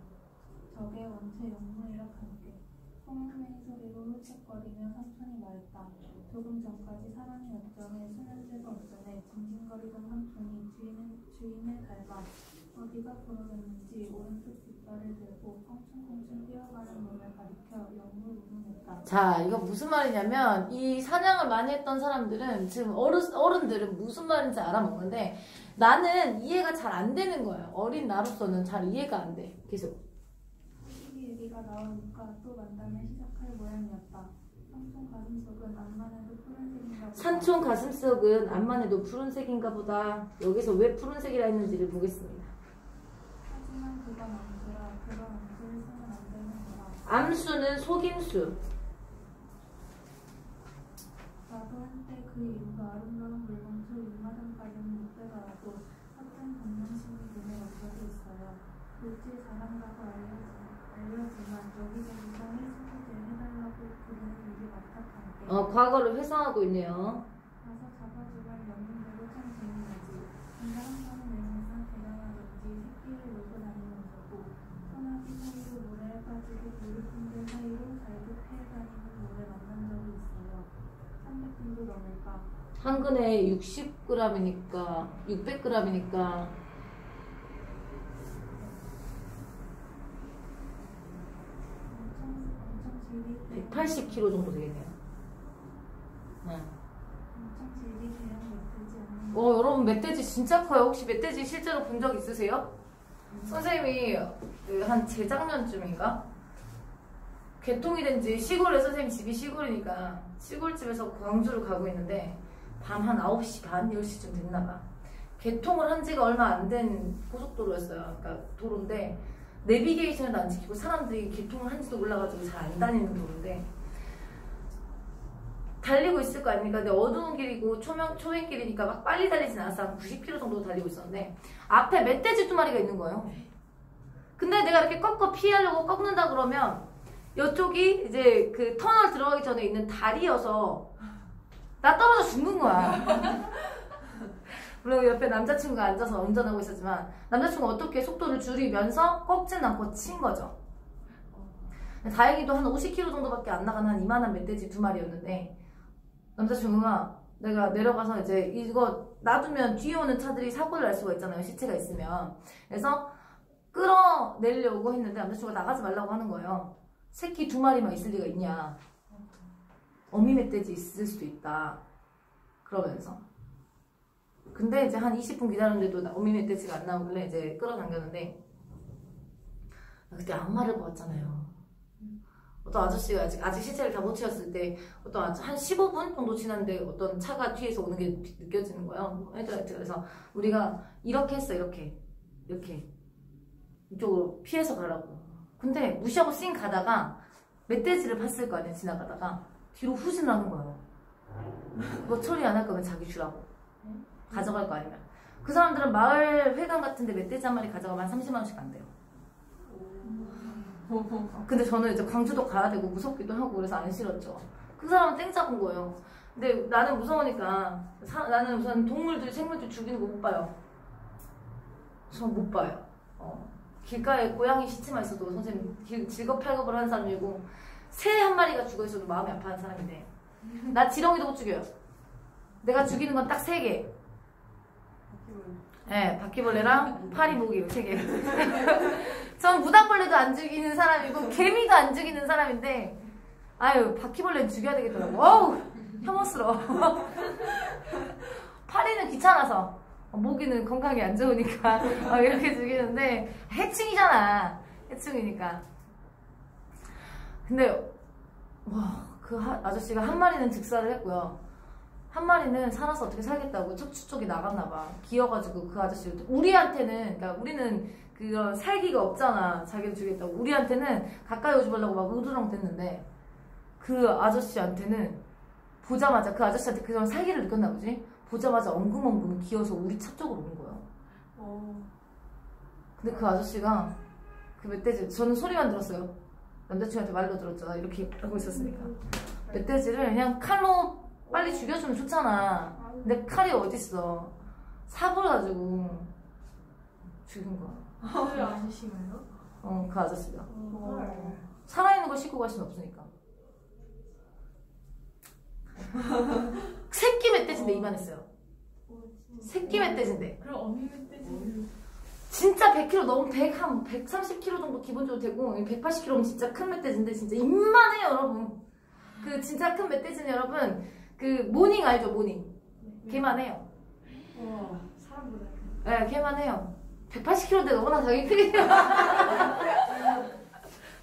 저게 원체 영문이라 함께. 콩콩이 소리로 훌쩍거리며 삼촌이 말했다. 조금 전까지 사람이 없전에 수면제도 없전에 징징거리던 삼촌이 주인을 닮아 어디가 부러졌는지 오른쪽 뒷발을 들고 껑충껑충 뛰어가는 몸을 가리켜 영문 운운했다. 자, 이거 무슨 말이냐면 이 사냥을 많이 했던 사람들은 지금 어른들은 무슨 말인지 알아먹는데 나는 이해가 잘 안 되는 거예요. 어린 나로서는 잘 이해가 안 돼. 계속. 소식이 얘기가 나오니까 또 만담을 시작할 모양이었다. 삼촌 가슴속은 암만 해도 푸른색인가 보다. 산촌 가슴속은 암만 해도 푸른색인가 보다. 여기서 왜 푸른색이라 했는지를 보겠습니다. 하지만 그건 암수라. 그런 암수를 쓰면 안 되는 거라. 암수는 속임수. 나도 한때 그 이름도 아름다운 물범초 입마당까지는 못 되더라도 같은 동명심이 눈에 얹혀져 있어요. 물질 잘한다고 알려지만 여기저기서 해수부제 해달라고 부르는 일이 맡았단게. 과거를 회상하고 있네요. 가서 잡아주면 연민대로 참 재미나지. 근데 한 번은 애니상 대강하든지 새끼를 놀고 다니면서도 소나기 사이로 모래에 빠지고 무릎분들 사이로 잘도 패다니는 모래 만난 적이 있어요. 300분도 넘을까? 한 근에 60g이니까 600g이니까 엄청 질이 180kg 정도 되겠네요. 네. 엄청 질이 대형 멧돼지 아닌 여러분 멧돼지 진짜 커요. 혹시 멧돼지 실제로 본 적 있으세요? 선생님이 한 재작년쯤인가? 개통이 된 지 시골에 선생님 집이 시골이니까 시골집에서 광주를 가고 있는데 밤 한 9시 반, 10시쯤 됐나봐. 개통을 한 지가 얼마 안 된 고속도로였어요. 그러니까 도로인데 내비게이션도 안 지키고 사람들이 개통을 한지도 몰라가지고 잘 안 다니는 도로인데 달리고 있을 거 아닙니까? 근데 어두운 길이고 초행길이니까 막 빨리 달리진 않았어. 한 90km 정도 달리고 있었는데 앞에 멧돼지 2마리가 있는 거예요. 근데 내가 이렇게 꺾어 피하려고 꺾는다 그러면 이쪽이 이제 그 터널 들어가기 전에 있는 다리여서 나 떨어져 죽는 거야. 물론 옆에 남자친구가 앉아서 운전하고 있었지만 남자친구가 어떻게 속도를 줄이면서 꺾진 않고 친 거죠. 다행히도 한 50km 정도밖에 안 나가는 한 이만한 멧돼지 2마리였는데 남자친구가 내가 내려가서 이제 이거 놔두면 뒤에 오는 차들이 사고를 날 수가 있잖아요. 시체가 있으면. 그래서 끌어내려고 했는데 남자친구가 나가지 말라고 하는 거예요. 새끼 2마리만 있을 리가 있냐. 어미 멧돼지 있을 수도 있다. 그러면서. 근데 이제 한 20분 기다렸는데도 어미 멧돼지가 안 나오길래 이제 끌어당겼는데 그때 악마를 보았잖아요. 어떤 아저씨가 아직 시체를 다 못 치웠을 때 한 15분 정도 지났는데 어떤 차가 뒤에서 오는 게 느껴지는 거예요. 헤드라이트. 그래서 우리가 이렇게 했어. 이렇게 이쪽으로 피해서 가라고. 근데 무시하고 쌩 가다가 멧돼지를 봤을 거 아니야. 지나가다가 뒤로 후진을 하는 거예요. 그거 처리 안 할 거면 자기 주라고. 가져갈 거 아니면. 그 사람들은 마을 회관 같은데 멧돼지 한 마리 가져가면 한 30만 원씩 안 돼요. 근데 저는 이제 광주도 가야 되고 무섭기도 하고 그래서 안 싫었죠. 그 사람은 땡 잡은 거예요. 근데 나는 무서우니까 나는 우선 동물들, 생물들 죽이는 거 못 봐요. 전 못 봐요. 길가에 고양이 시체만 있어도 선생님 직업팔급을 하는 사람이고 새 한 마리가 죽어 있어도 마음이 아파하는 사람인데 나 지렁이도 못 죽여요. 내가 죽이는 건 딱 3개. 네, 바퀴벌레랑 파리, 모기 3개. 전 무당벌레도 안 죽이는 사람이고 개미도 안 죽이는 사람인데 아유 바퀴벌레는 죽여야 되겠더라고. 어우 혐오스러워. 파리는 귀찮아서 모기는 건강에 안 좋으니까 이렇게 죽이는데 해충이잖아. 해충이니까. 근데 와, 그 아저씨가 한 마리는 즉사를 했고요. 한 마리는 살아서 어떻게 살겠다고 척추 쪽이 나갔나봐. 기어가지고 그 아저씨 우리한테는 그러니까 우리는 그런 살기가 없잖아. 자기를 죽이겠다고. 우리한테는 가까이 오지 말라고 막 으르렁 댔는데 그 아저씨한테는 보자마자 그 아저씨한테 그런 살기를 느꼈나 보지. 보자마자 엉금엉금 기어서 우리 차 쪽으로 온 거예요. 근데 그 아저씨가 그 멧돼지 저는 소리만 들었어요. 남자친구한테 말로 들었죠. 이렇게 하고 있었으니까. 멧돼지를 그냥 칼로 빨리 죽여주면 좋잖아. 근데 칼이 어딨어. 삽을 가지고 죽인 거야. 그 아저씨가요? 그 아저씨가. 헐. 살아있는 걸 싣고 갈 수는 없으니까. 새끼 멧돼지인데 이만했어요. 새끼 멧돼지인데. 그럼 어미 멧돼지. 진짜 100kg 넘으면 130kg 정도 기본적으로 되고 180kg면 진짜 큰 멧돼지인데 진짜 이만해요 여러분. 그 진짜 큰 멧돼지는 여러분 그 모닝 알죠 모닝? 걔만 해요. 와 사람보다 큰. 네 걔만 해요. 180kg인데 너무나 자기 크게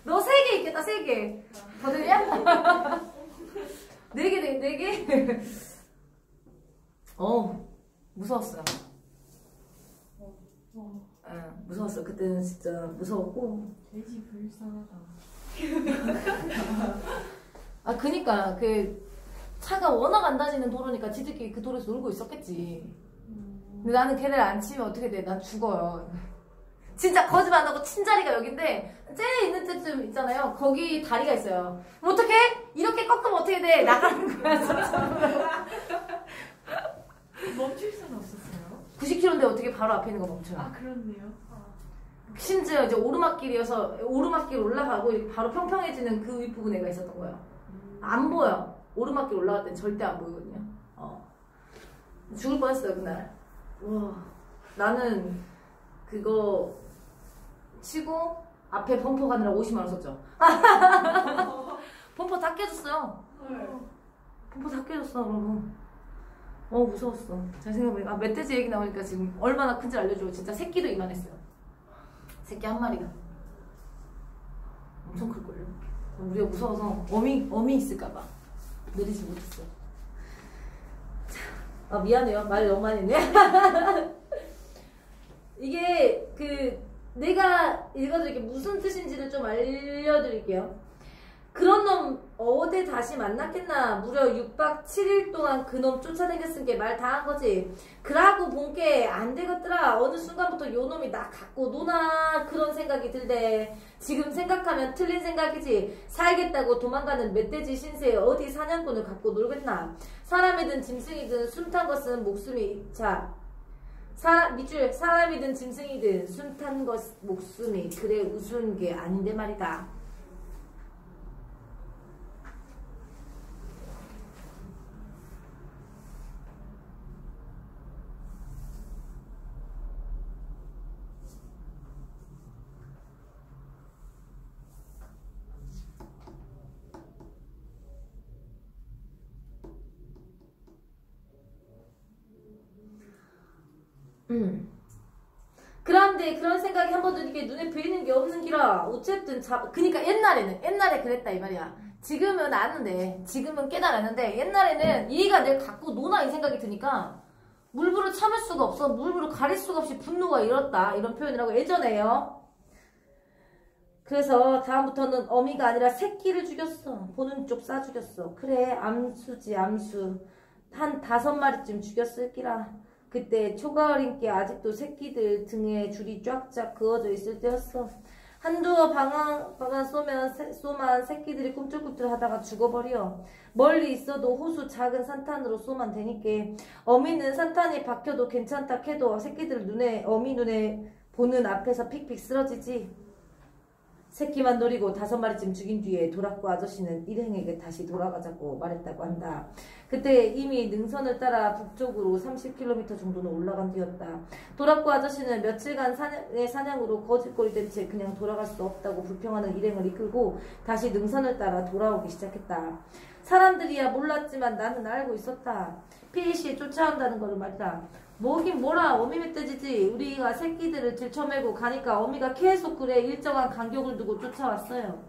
너 3개 있겠다 3개 더 되냐? 4개 돼 4개? 무서웠어요. 네, 무서웠어. 그때는 진짜 무서웠고. 돼지 불쌍하다. 아, 그니까, 차가 워낙 안 다니는 도로니까 지들끼리 그 도로에서 놀고 있었겠지. 근데 나는 걔를 안 치면 어떻게 돼? 난 죽어요. 진짜 거짓말 안 하고 친자리가 여긴데, 제일 있는 데쯤 있잖아요. 거기 다리가 있어요. 어떡해? 이렇게 꺾으면 어떻게 돼? 나가는 거야, 진짜. 멈출 수는 없었어요. 90km인데 어떻게 바로 앞에 있는 거 멈춰요? 아 그렇네요. 심지어 이제 오르막길이어서 오르막길 올라가고 이렇게 바로 평평해지는 그 윗부분에 가 있었던 거예요. 안 보여. 오르막길 올라갈 땐 절대 안 보이거든요. 죽을 뻔했어요 그날. 와, 나는 그거 치고 앞에 범퍼 가느라 50만 원 썼죠. 범퍼 다 깨졌어요. 범퍼 다 깨졌어 여러분. 무서웠어. 잘 생각해보니까 멧돼지 얘기 나오니까 지금 얼마나 큰지 알려줘. 진짜 새끼도 이만했어요. 새끼 한 마리가 엄청 클걸요. 우리가 무서워서 어미 있을까봐 내리지 못했어. 미안해요. 말 너무 많이 했네. 이게 내가 읽어드릴게 무슨 뜻인지를 좀 알려드릴게요. 그런 놈 어디 다시 만났겠나. 무려 6박 7일 동안 그놈 쫓아다녔은 게 말 다 한 거지. 그러고 본 게 안 되겠더라. 어느 순간부터 요 놈이 나 갖고 노나 그런 생각이 들대. 지금 생각하면 틀린 생각이지. 살겠다고 도망가는 멧돼지 신세에 어디 사냥꾼을 갖고 놀겠나. 사람이든 짐승이든 숨 탄 것은 목숨이 밑줄 사람이든 짐승이든 숨 탄 것 목숨이 그래 우스운 게 아닌데 말이다. 그런데 그런 생각이 한 번도 이렇게 눈에 보이는 게 없는 기라. 어쨌든 그니까 옛날에 그랬다 이 말이야. 지금은 아는데, 지금은 깨달았는데 옛날에는 얘가 내 갖고 노나 이 생각이 드니까 물부를 참을 수가 없어. 물부를 가릴 수가 없이 분노가 일었다 이런 표현을 하고 예전에요. 그래서 다음부터는 어미가 아니라 새끼를 죽였어. 보는 쪽 싸 죽였어. 그래 암수지 암수. 한 5마리쯤 죽였을 끼라. 그때 초가을인 게 아직도 새끼들 등에 줄이 쫙쫙 그어져 있을 때였어. 한두어 방아 쏘만 새끼들이 꿈틀꿈틀 하다가 죽어버려. 멀리 있어도 호수 작은 산탄으로 쏘면 되니까. 어미는 산탄이 박혀도 괜찮다 해도 새끼들 어미 눈에 보는 앞에서 픽픽 쓰러지지. 새끼만 노리고 5마리쯤 죽인 뒤에 도락구 아저씨는 일행에게 다시 돌아가자고 말했다고 한다. 그때 이미 능선을 따라 북쪽으로 30km 정도는 올라간 뒤였다. 도락구 아저씨는 며칠간 사냥으로 거짓골이 된 채 그냥 돌아갈 수 없다고 불평하는 일행을 이끌고 다시 능선을 따라 돌아오기 시작했다. 사람들이야 몰랐지만 나는 알고 있었다. 피리시 쫓아온다는 거를 말이다. 뭐긴 뭐라 어미 멧돼지지. 우리가 새끼들을 들쳐매고 가니까 어미가 계속 그래 일정한 간격을 두고 쫓아왔어요.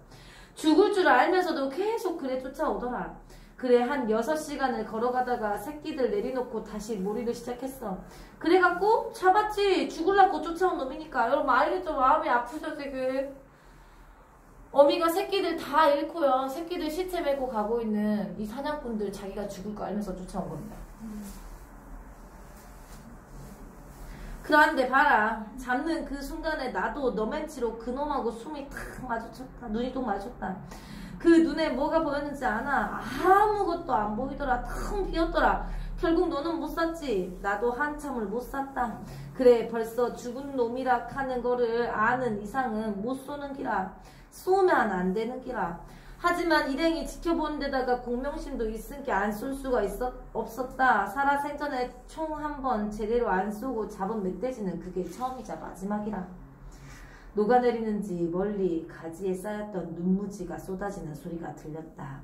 죽을 줄 알면서도 계속 그래 쫓아오더라. 그래 한 6시간을 걸어가다가 새끼들 내려놓고 다시 몰이를 시작했어. 그래갖고 잡았지. 죽을라고 쫓아온 놈이니까. 여러분 알겠죠? 마음이 아프죠 지금. 어미가 새끼들 다 잃고요. 새끼들 시체 메고 가고 있는 이 사냥꾼들 자기가 죽을 거 알면서 쫓아온 겁니다. 그런데 봐라. 잡는 그 순간에 나도 너맨치로 그놈하고 숨이 탁 마주쳤다. 눈이 또 마주쳤다. 그 눈에 뭐가 보였는지 아나? 아무것도 안 보이더라. 텅 비었더라. 결국 너는 못 샀지. 나도 한참을 못 샀다. 그래 벌써 죽은 놈이라 하는 거를 아는 이상은 못 쏘는 기라. 쏘면 안 되는 기라. 하지만 일행이 지켜보는 데다가 공명심도 있으니까 안 쏠 수가 없었다. 살아생전에 총 한 번 제대로 안 쏘고 잡은 멧돼지는 그게 처음이자 마지막이라. 녹아내리는지 멀리 가지에 쌓였던 눈무지가 쏟아지는 소리가 들렸다.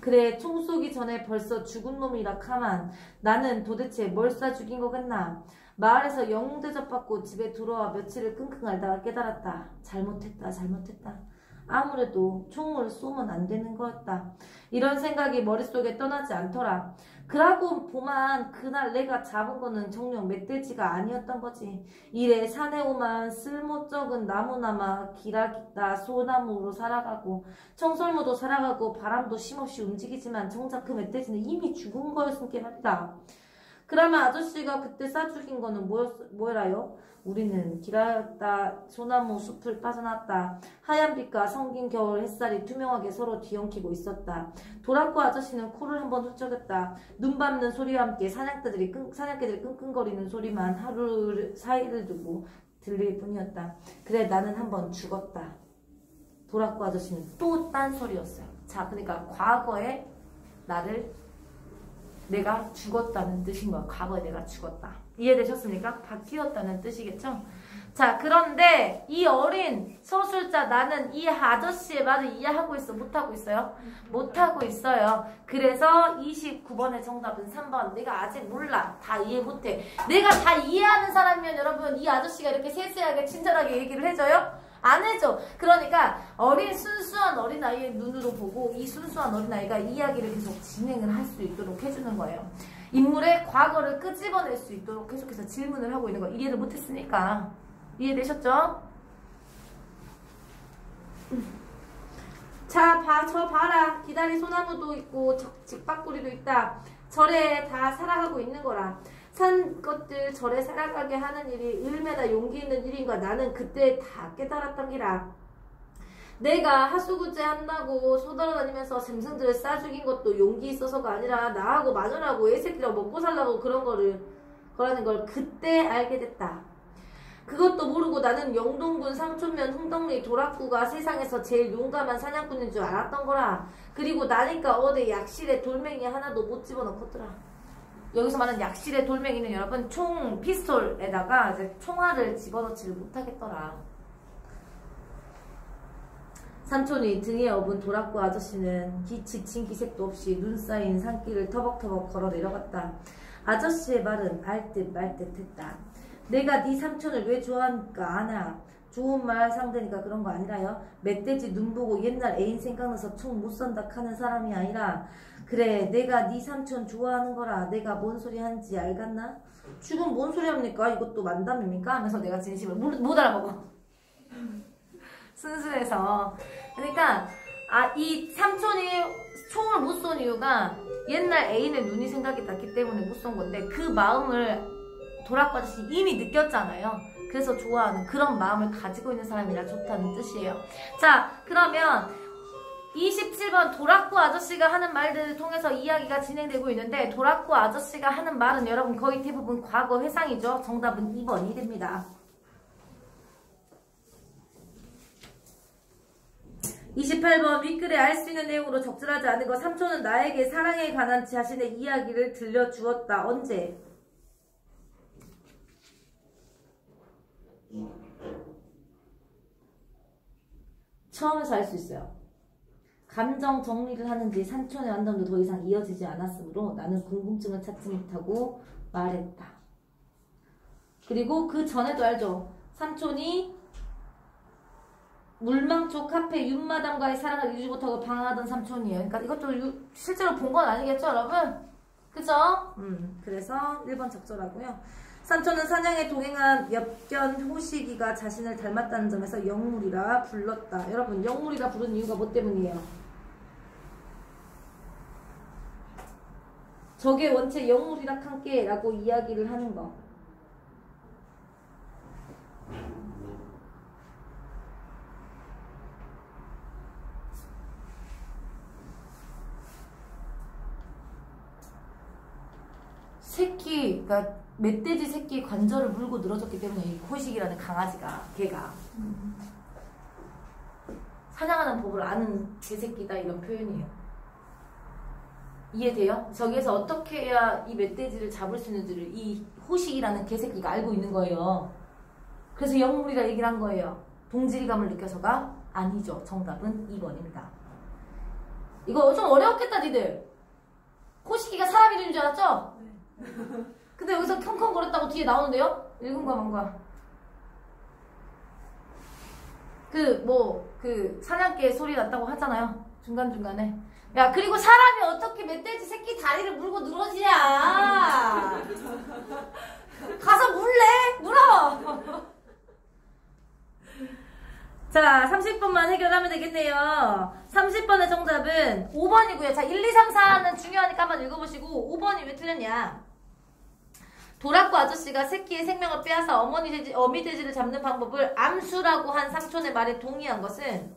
그래 총 쏘기 전에 벌써 죽은 놈이라 카만 나는 도대체 뭘 쏴 죽인 거겠나. 마을에서 영웅 대접받고 집에 들어와 며칠을 끙끙 앓다가 깨달았다. 잘못했다. 아무래도 총을 쏘면 안 되는 거였다. 이런 생각이 머릿속에 떠나지 않더라. 그러고 보만 그날 내가 잡은 거는 정녕 멧돼지가 아니었던 거지. 이래 산에 오만 쓸모적은 나무나마 기라기다 소나무로 살아가고 청설모도 살아가고 바람도 쉼없이 움직이지만 정작 그 멧돼지는 이미 죽은 거였으니까 말이다. 그러면 아저씨가 그때 싸 죽인 거는 뭐라요? 우리는 길었다 소나무 숲을 빠져났다. 하얀 빛과 성긴 겨울 햇살이 투명하게 서로 뒤엉키고 있었다. 도라코 아저씨는 코를 한번 훌쩍였다. 눈 밟는 소리와 함께 사냥개들이 끙끙거리는 소리만 하루 사이를 두고 들릴 뿐이었다. 그래 나는 한번 죽었다. 도라코 아저씨는 또 딴소리였어요. 자, 그러니까 과거에 내가 죽었다는 뜻인 거야. 과거에 내가 죽었다. 이해되셨습니까? 바뀌었다는 뜻이겠죠? 자, 그런데 이 어린 서술자 나는 이 아저씨의 말을 이해하고 있어? 못하고 있어요? 못하고 있어요. 그래서 29번의 정답은 3번. 내가 아직 몰라. 다 이해 못해. 내가 다 이해하는 사람이면 여러분 이 아저씨가 이렇게 세세하게 친절하게 얘기를 해줘요? 안 해줘. 그러니까 순수한 어린아이의 눈으로 보고 이 순수한 어린아이가 이야기를 계속 진행을 할 수 있도록 해주는 거예요. 인물의 과거를 끄집어낼 수 있도록 계속해서 질문을 하고 있는 거. 이해를 못했으니까. 이해되셨죠? 자, 저 봐라. 기다리 소나무도 있고 직박구리도 있다. 절에 다 살아가고 있는 거라. 산 것들 절에 살아가게 하는 일이 얼마나 용기 있는 일인가 나는 그때 다 깨달았던 기라. 내가 하수구제 한다고 소돌아다니면서 짐승들을 싸 죽인 것도 용기 있어서가 아니라 나하고 마누라고 애새끼랑 먹고 살라고 거라는 걸 그때 알게 됐다. 그것도 모르고 나는 영동군 상촌면 흥덕리 도락구가 세상에서 제일 용감한 사냥꾼인 줄 알았던 거라. 그리고 나니까 어디 약실에 돌멩이 하나도 못 집어넣겠더라. 여기서 말하는 약실의 돌멩이는 여러분 피스톨에다가 이제 총알을 집어넣지를 못하겠더라. 삼촌이 등에 업은 도락구 아저씨는 지친 기색도 없이 눈 쌓인 산길을 터벅터벅 걸어 내려갔다. 아저씨의 말은 알 듯 말 듯 했다. 내가 네 삼촌을 왜 좋아하니까 아나. 좋은 말 상대니까 그런 거 아니라요. 멧돼지 눈 보고 옛날 애인 생각나서 총 못 쏜다 하는 사람이 아니라 그래 내가 네 삼촌 좋아하는 거라. 내가 뭔 소리 하는지 알겠나? 지금 뭔 소리 합니까? 이것도 만담입니까? 하면서 내가 진심을 못 알아먹어. 순수해서. 그러니까 이 삼촌이 총을 못 쏜 이유가 옛날 애인의 눈이 생각이 났기 때문에 못 쏜 건데 그 마음을 도락구 아저씨 이미 느꼈잖아요. 그래서 좋아하는 그런 마음을 가지고 있는 사람이라 좋다는 뜻이에요. 자, 그러면 27번 도락구 아저씨가 하는 말들을 통해서 이야기가 진행되고 있는데 도락구 아저씨가 하는 말은 여러분 거의 대부분 과거 회상이죠. 정답은 2번이 됩니다. 28번 윗글에 알 수 있는 내용으로 적절하지 않은 거. 삼촌은 나에게 사랑에 관한 자신의 이야기를 들려주었다. 언제? 처음에서 알 수 있어요. 감정 정리를 하는지 삼촌의 만남도 더 이상 이어지지 않았으므로 나는 궁금증을 찾지 못하고 말했다. 그리고 그 전에도 알죠. 삼촌이 물망초 카페 윤마담과의 사랑을 이루지 못하고 방황하던 삼촌이에요. 그러니까 이것도 실제로 본 건 아니겠죠 여러분? 그죠? 그래서 1번 적절하고요. 삼촌은 사냥에 동행한 엽견 호식이가 자신을 닮았다는 점에서 영물이라 불렀다. 여러분 영물이라 부른 이유가 뭐 때문이에요? 저게 원체 영물이라 한께 라고 이야기를 하는 거. 새끼, 그러니까 멧돼지 새끼 관절을 물고 늘어졌기 때문에 이 호식이라는 강아지가, 걔가 사냥하는 법을 아는 개새끼다 이런 표현이에요. 이해돼요? 저기에서 어떻게 해야 이 멧돼지를 잡을 수 있는지를 이 호식이라는 개새끼가 알고 있는 거예요. 그래서 영물이라 얘기를 한 거예요. 동질감을 느껴서가 아니죠. 정답은 2번입니다. 이거 좀 어려웠겠다 니들. 호식이가 사람 이름인 줄 알았죠? 네. 근데 여기서 컹컹거렸다고 뒤에 나오는데요? 읽은가 뭔가. 사냥개 소리 났다고 하잖아요. 중간중간에. 야, 그리고 사람이 어떻게 멧돼지 새끼 다리를 물고 늘어지냐! 가서 물래! 물어! 자, 30번만 해결하면 되겠네요. 30번의 정답은 5번이고요. 자, 1, 2, 3, 4는 중요하니까 한번 읽어보시고 5번이 왜 틀렸냐. 도라코 아저씨가 새끼의 생명을 빼앗아 어미 돼지를 잡는 방법을 암수라고 한 삼촌의 말에 동의한 것은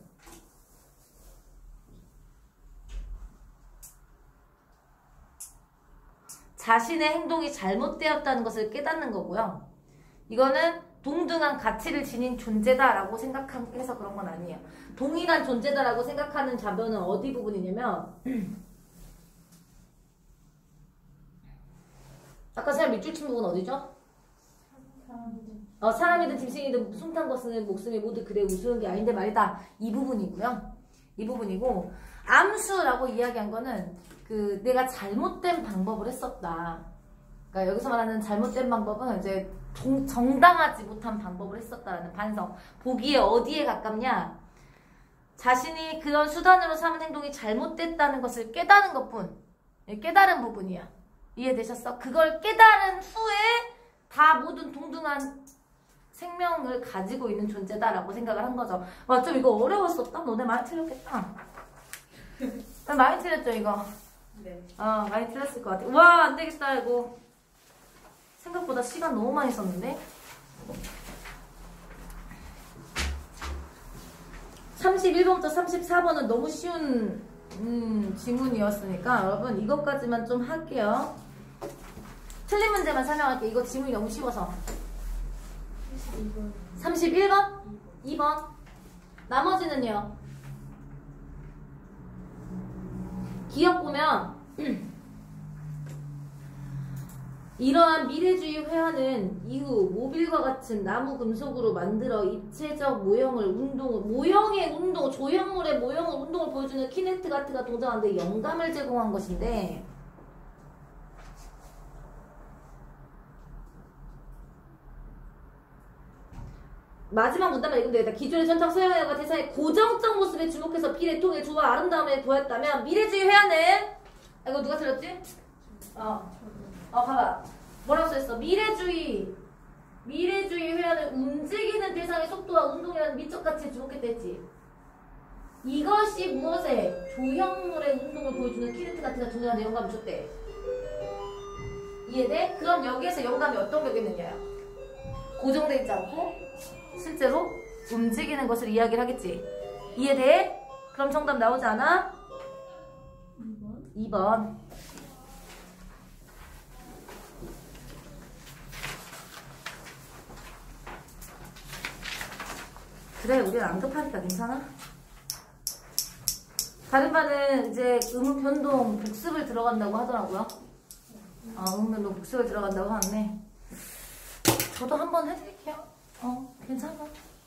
자신의 행동이 잘못되었다는 것을 깨닫는 거고요. 이거는 동등한 가치를 지닌 존재다라고 생각해서 그런 건 아니에요. 동일한 존재다라고 생각하는 자변은 어디 부분이냐면 아까 사람 밑줄 친 부분 어디죠? 사람이든 짐승이든 숨탄 것은 목숨이 모두 그대 우스운 게 아닌데 말이다. 이 부분이고요. 이 부분이고 암수라고 이야기한 거는 내가 잘못된 방법을 했었다. 그러니까 여기서 말하는 잘못된 방법은 이제 정당하지 못한 방법을 했었다라는 반성. 보기에 어디에 가깝냐? 자신이 그런 수단으로 삼은 행동이 잘못됐다는 것을 깨달은 것뿐. 깨달은 부분이야. 이해되셨어? 그걸 깨달은 후에 다 모든 동등한 생명을 가지고 있는 존재다라고 생각을 한 거죠. 와, 좀 이거 어려웠었다? 너네 많이 틀렸겠다. 많이 틀렸죠, 이거? 네. 많이 틀렸을 것 같아. 와, 안 되겠다, 이거. 생각보다 시간 너무 많이 썼는데? 31번부터 34번은 너무 쉬운 지문이었으니까 여러분 이것까지만 좀 할게요. 틀린 문제만 설명할게요. 이거 지문이 너무 쉬워서. 31번? 2번? 나머지는요? 기억 보면 이러한 미래주의 회화는 이후 모빌과 같은 나무 금속으로 만들어 입체적 모형의 운동, 조형물의 모형을 운동을 보여주는 키네트가트가 동작하는데 영감을 제공한 것인데 마지막 문단만 읽으면 되겠다. 기존의 전통 서양의가 대사의 고정적 모습에 주목해서 비례 통해 조화 아름다움에 보였다면 미래주의 회화는 이거 누가 틀렸지? 봐봐. 뭐라고 써있어? 미래주의 회화는 움직이는 대상의 속도와 운동이라는 미적 가치에 주목했댔지. 이것이 무엇에? 조형물의 운동을 보여주는 키네트가트가 중요한데 영감을 줬대. 이해돼? 그럼 여기에서 영감이 어떤 게 있느냐요? 고정되어 있지 않고 실제로 움직이는 것을 이야기를 하겠지. 이해돼? 그럼 정답 나오지 않아? 2번. 그래, 우리는 안 급하니까 괜찮아? 다른 반은 이제 음변동 복습을 들어간다고 하더라고요. 음변동 복습을 들어간다고 하는데 저도 한번 해드릴게요. 괜찮아.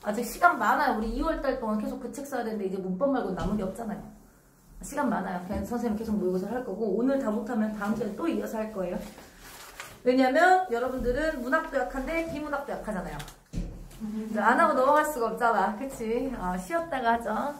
아직 시간 많아요. 우리 2월달 동안 계속 그 책 써야 되는데 이제 문법 말고 남은 게 없잖아요. 시간 많아요. 그냥 선생님 계속 모의고사 할 거고 오늘 다 못하면 다음 주에 또 이어서 할 거예요. 왜냐면 여러분들은 문학도 약한데 비문학도 약하잖아요. 안 하고 넘어갈 수가 없잖아. 그치? 쉬었다가 하죠.